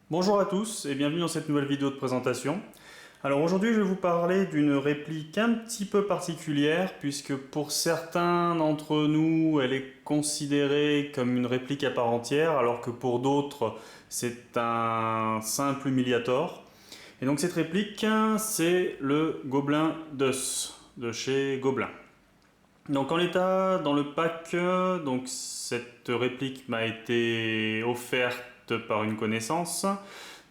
Bonjour à tous et bienvenue dans cette nouvelle vidéo de présentation. Alors aujourd'hui je vais vous parler d'une réplique un petit peu particulière puisque pour certains d'entre nous elle est considérée comme une réplique à part entière alors que pour d'autres c'est un simple humiliator. Et donc cette réplique c'est le Gobelin d'Us de chez Gobelin. Donc en l'état, dans le pack, donc cette réplique m'a été offerte par une connaissance.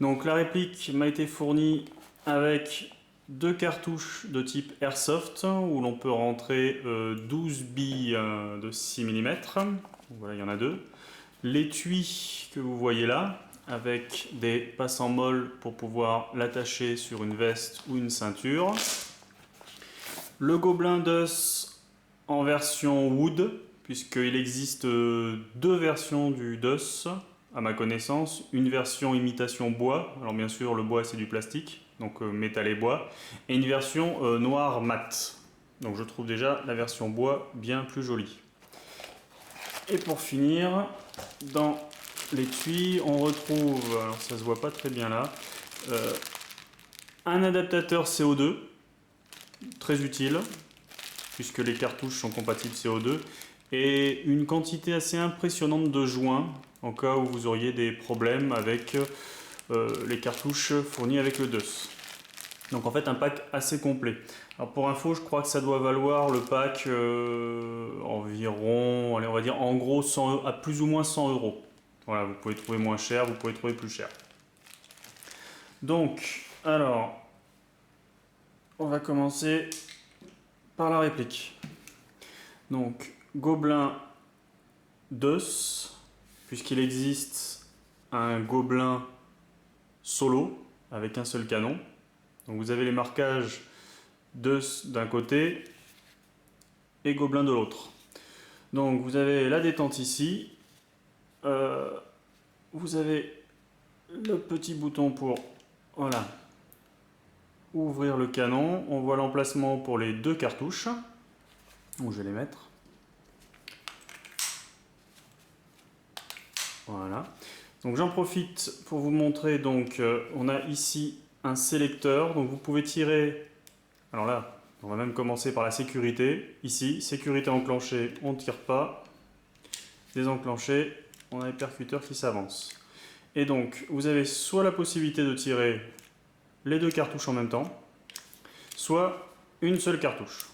Donc la réplique m'a été fournie avec deux cartouches de type Airsoft où l'on peut rentrer 12 billes de 6 mm. Voilà, il y en a deux. L'étui que vous voyez là, avec des passants molles pour pouvoir l'attacher sur une veste ou une ceinture. Le Gobelin d'Us en version wood, puisqu'il existe deux versions du DOS à ma connaissance, une version imitation bois, alors bien sûr le bois c'est du plastique, donc métal et bois, et une version noir mat. Donc je trouve déjà la version bois bien plus jolie. Et pour finir, dans l'étui, on retrouve, alors ça se voit pas très bien là, un adaptateur CO2, très utile, puisque les cartouches sont compatibles CO2, et une quantité assez impressionnante de joints, en cas où vous auriez des problèmes avec les cartouches fournies avec le DOS. Donc en fait un pack assez complet. Alors pour info, je crois que ça doit valoir le pack environ, allez, on va dire en gros 100, à plus ou moins 100 euros. Voilà, vous pouvez trouver moins cher, vous pouvez trouver plus cher. Donc, alors, on va commencer par la réplique. Donc, Gobelin d'Us, puisqu'il existe un Gobelin solo avec un seul canon. Donc vous avez les marquages d'Us d'un côté et Gobelin de l'autre. Donc vous avez la détente ici. Vous avez le petit bouton pour voilà, ouvrir le canon. On voit l'emplacement pour les deux cartouches. Donc je vais les mettre. Voilà. Donc j'en profite pour vous montrer, donc on a ici un sélecteur, donc vous pouvez tirer, alors là on va même commencer par la sécurité, ici, sécurité enclenchée, on ne tire pas, désenclenché, on a les percuteurs qui s'avancent. Et donc vous avez soit la possibilité de tirer les deux cartouches en même temps, soit une seule cartouche.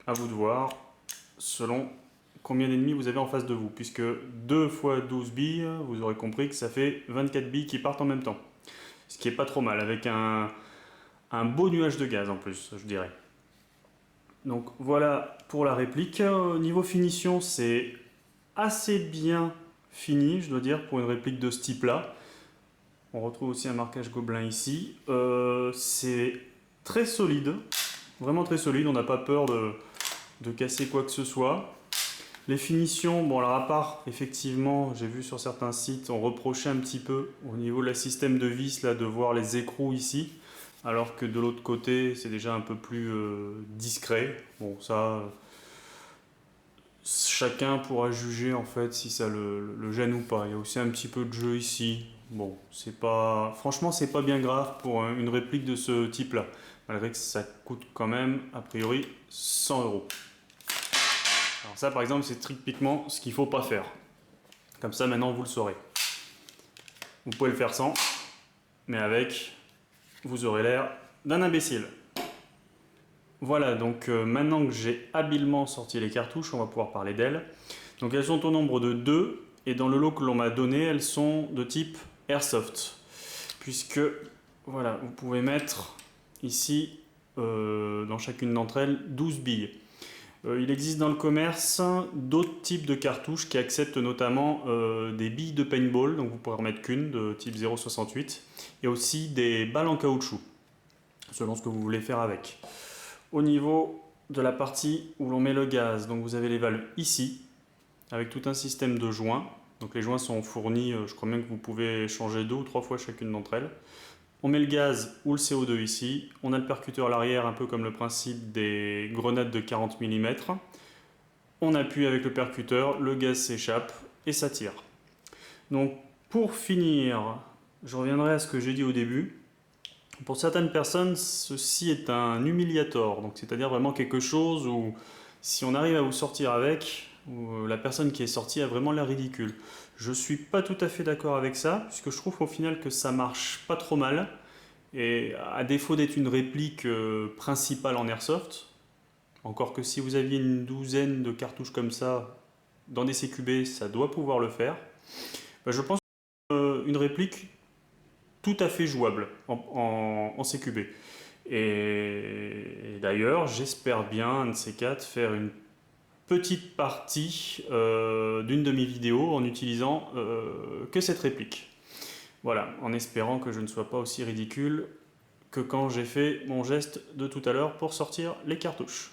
À vous de voir, selon combien d'ennemis vous avez en face de vous, puisque 2 fois 12 billes, vous aurez compris que ça fait 24 billes qui partent en même temps. Ce qui est pas trop mal, avec un beau nuage de gaz en plus, je dirais. Donc voilà pour la réplique. Niveau finition, c'est assez bien fini, je dois dire, pour une réplique de ce type-là. On retrouve aussi un marquage Gobelin ici. C'est très solide, vraiment très solide, on n'a pas peur de casser quoi que ce soit. Les finitions, bon alors à part, effectivement, j'ai vu sur certains sites, on reprochait un petit peu au niveau de la système de vis, là, de voir les écrous ici, alors que de l'autre côté, c'est déjà un peu plus discret. Bon, ça, chacun pourra juger en fait si ça le gêne ou pas. Il y a aussi un petit peu de jeu ici. Bon, c'est pas, franchement, c'est pas bien grave pour une réplique de ce type-là, malgré que ça coûte quand même, a priori, 100 euros. Alors ça par exemple c'est typiquement ce qu'il ne faut pas faire. Comme ça maintenant vous le saurez. Vous pouvez le faire sans, mais avec, vous aurez l'air d'un imbécile. Voilà, donc maintenant que j'ai habilement sorti les cartouches, on va pouvoir parler d'elles. Donc elles sont au nombre de 2, et dans le lot que l'on m'a donné, elles sont de type Airsoft. Puisque, voilà, vous pouvez mettre ici, dans chacune d'entre elles, 12 billes. Il existe dans le commerce d'autres types de cartouches qui acceptent notamment des billes de paintball, donc vous pourrez en remettre qu'une de type 0,68, et aussi des balles en caoutchouc, selon ce que vous voulez faire avec. Au niveau de la partie où l'on met le gaz, donc vous avez les valves ici, avec tout un système de joints. Donc les joints sont fournis, je crois bien que vous pouvez changer 2 ou 3 fois chacune d'entre elles. On met le gaz ou le CO2 ici, on a le percuteur à l'arrière, un peu comme le principe des grenades de 40 mm. On appuie avec le percuteur, le gaz s'échappe et ça tire. Donc pour finir, je reviendrai à ce que j'ai dit au début. Pour certaines personnes, ceci est un humiliator, donc c'est-à-dire vraiment quelque chose où si on arrive à vous sortir avec, où la personne qui est sortie a vraiment l'air ridicule. Je suis pas tout à fait d'accord avec ça, puisque je trouve au final que ça marche pas trop mal, et à défaut d'être une réplique principale en airsoft, encore que si vous aviez une douzaine de cartouches comme ça dans des CQB, ça doit pouvoir le faire. Bah, je pense une réplique tout à fait jouable en CQB. Et d'ailleurs, j'espère bien, un de ces quatre, faire une petite partie d'une de mes vidéos en utilisant que cette réplique. Voilà, en espérant que je ne sois pas aussi ridicule que quand j'ai fait mon geste de tout à l'heure pour sortir les cartouches.